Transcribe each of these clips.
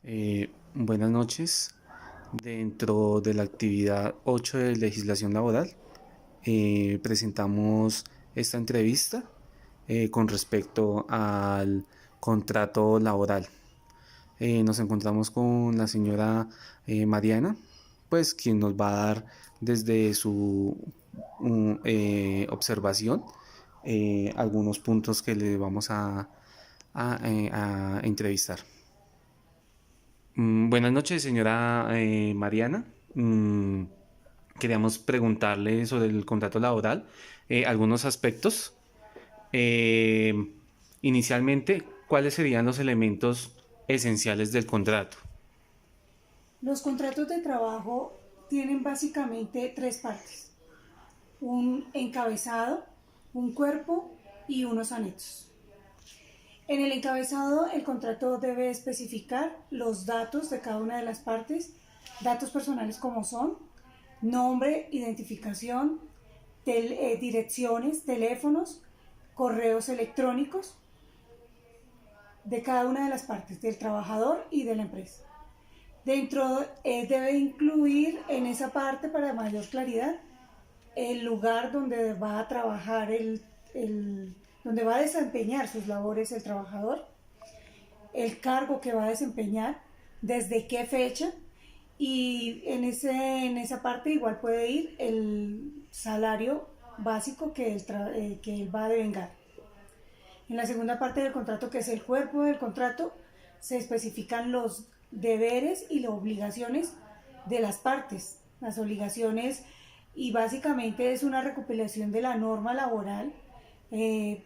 Buenas noches. Dentro de la actividad 8 de legislación laboral, presentamos esta entrevista con respecto al contrato laboral. Nos encontramos con la señora Mariana, pues quien nos va a dar desde su observación algunos puntos que le vamos a entrevistar. Buenas noches, señora Mariana. Queríamos preguntarle sobre el contrato laboral, algunos aspectos. Eh, Inicialmente, ¿cuáles serían los elementos esenciales del contrato? Los contratos de trabajo tienen básicamente tres partes: un encabezado, un cuerpo y unos anexos. En el encabezado, el contrato debe especificar los datos de cada una de las partes, datos personales como son nombre, identificación, direcciones, teléfonos, correos electrónicos de cada una de las partes, del trabajador y de la empresa. Dentro debe incluir en esa parte, para mayor claridad, el lugar donde va a trabajar donde va a desempeñar sus labores el trabajador, el cargo que va a desempeñar, desde qué fecha, y en esa parte igual puede ir el salario básico que él va a devengar. En la segunda parte del contrato, que es el cuerpo del contrato, se especifican los deberes y las obligaciones de las partes. Las obligaciones, y básicamente es una recopilación de la norma laboral eh,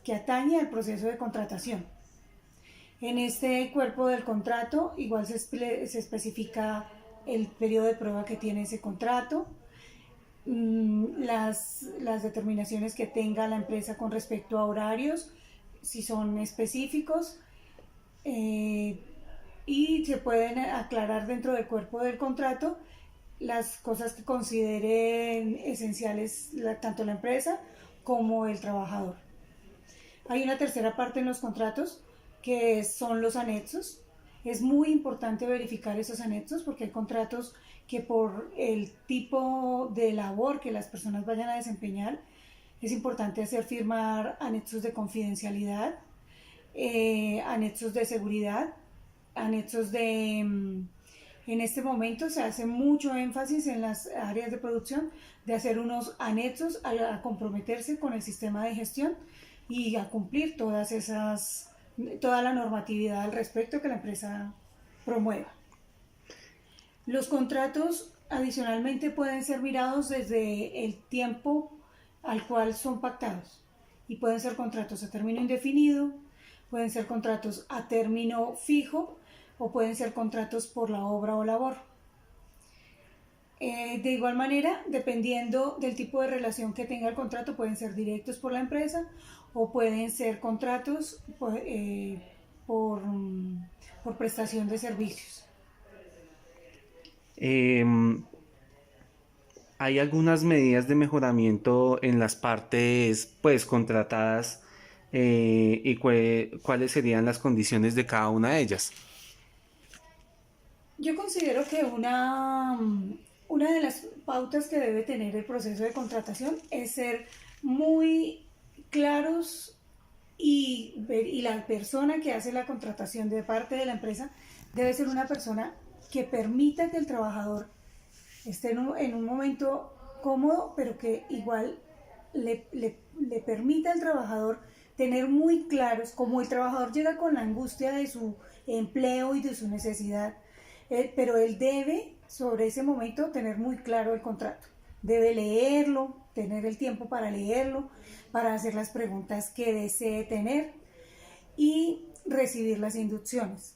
que atañe al proceso de contratación. En este cuerpo del contrato igual se especifica el periodo de prueba que tiene ese contrato, las determinaciones que tenga la empresa con respecto a horarios, si son específicos, eh, y se pueden aclarar dentro del cuerpo del contrato las cosas que consideren esenciales tanto la empresa como el trabajador. Hay una tercera parte en los contratos que son los anexos. Es muy importante verificar esos anexos porque hay contratos que, por el tipo de labor que las personas vayan a desempeñar, es importante hacer firmar anexos de confidencialidad, anexos de seguridad, anexos en este momento se hace mucho énfasis en las áreas de producción de hacer unos anexos a comprometerse con el sistema de gestión y a cumplir toda la normatividad al respecto que la empresa promueva. Los contratos adicionalmente pueden ser mirados desde el tiempo al cual son pactados, y pueden ser contratos a término indefinido, pueden ser contratos a término fijo o pueden ser contratos por la obra o labor. De igual manera, dependiendo del tipo de relación que tenga el contrato, pueden ser directos por la empresa o pueden ser contratos por, por prestación de servicios. Em, ¿Hay algunas medidas de mejoramiento en las partes pues contratadas y cuáles serían las condiciones de cada una de ellas? Yo considero que una de las pautas que debe tener el proceso de contratación es ser muy claros, y la persona que hace la contratación de parte de la empresa debe ser una persona que permita que el trabajador esté en un momento cómodo, pero que igual le permita al trabajador tener muy claros, como el trabajador llega con la angustia de su empleo y de su necesidad, pero él debe sobre ese momento tener muy claro el contrato. Debe leerlo, tener el tiempo para leerlo, para hacer las preguntas que desee tener y recibir las inducciones.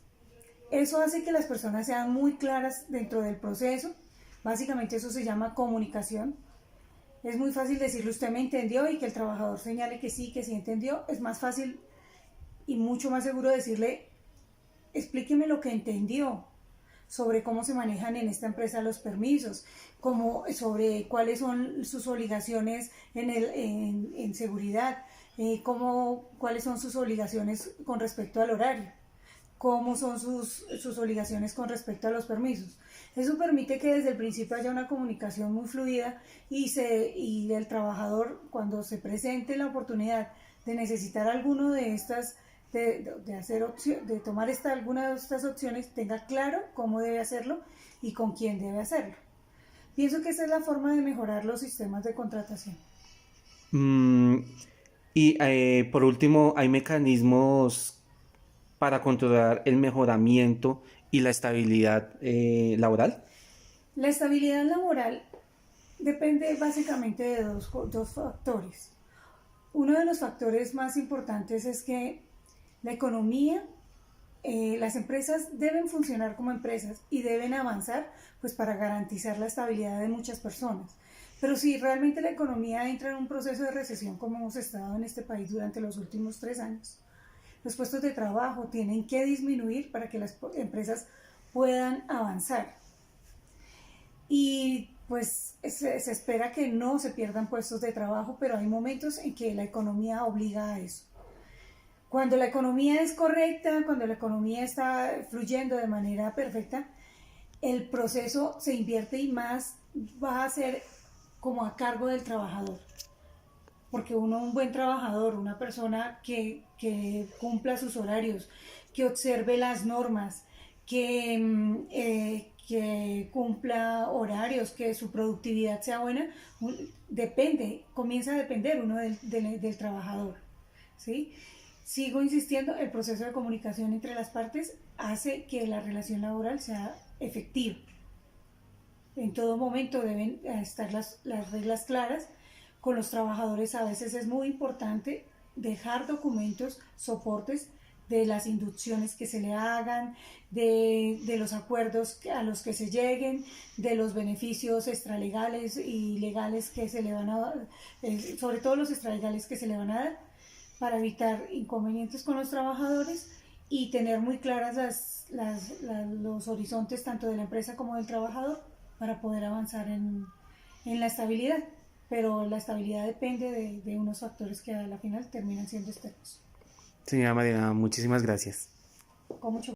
Eso hace que las personas sean muy claras dentro del proceso. Básicamente eso se llama comunicación. Es muy fácil decirle usted me entendió y que el trabajador señale que sí entendió. Es más fácil y mucho más seguro decirle explíqueme lo que entendió sobre cómo se manejan en esta empresa los permisos, sobre cuáles son sus obligaciones en seguridad, cuáles son sus obligaciones con respecto al horario. cómo son sus obligaciones con respecto a los permisos. Eso permite que desde el principio haya una comunicación muy fluida y el trabajador, cuando se presente la oportunidad de necesitar alguno de estas, de tomar alguna de estas opciones, tenga claro cómo debe hacerlo y con quién debe hacerlo. Pienso que esa es la forma de mejorar los sistemas de contratación. Mm, y por último, ¿hay mecanismos para controlar el mejoramiento y la estabilidad laboral? La estabilidad laboral depende básicamente de dos factores. Uno de los factores más importantes es que la economía, las empresas deben funcionar como empresas y deben avanzar pues para garantizar la estabilidad de muchas personas. Pero si realmente la economía entra en un proceso de recesión como hemos estado en este país durante los últimos 3 años, los puestos de trabajo tienen que disminuir para que las empresas puedan avanzar. Y pues se espera que no se pierdan puestos de trabajo, pero hay momentos en que la economía obliga a eso. Cuando la economía es correcta, cuando la economía está fluyendo de manera perfecta, el proceso se invierte y más va a ser como a cargo del trabajador. Porque un buen trabajador, una persona que cumpla sus horarios, que observe las normas, que cumpla horarios, que su productividad sea buena, comienza a depender uno del trabajador. ¿Sí? Sigo insistiendo, el proceso de comunicación entre las partes hace que la relación laboral sea efectiva. En todo momento deben estar las reglas claras. Con los trabajadores a veces es muy importante dejar documentos, soportes de las inducciones que se le hagan, de los acuerdos a los que se lleguen, de los beneficios extralegales y legales que se le van a dar, sobre todo los extralegales que se le van a dar, para evitar inconvenientes con los trabajadores y tener muy claras los horizontes tanto de la empresa como del trabajador para poder avanzar en la estabilidad. Pero la estabilidad depende de unos factores que a la final terminan siendo externos. Señora Mariana, muchísimas gracias. Con mucho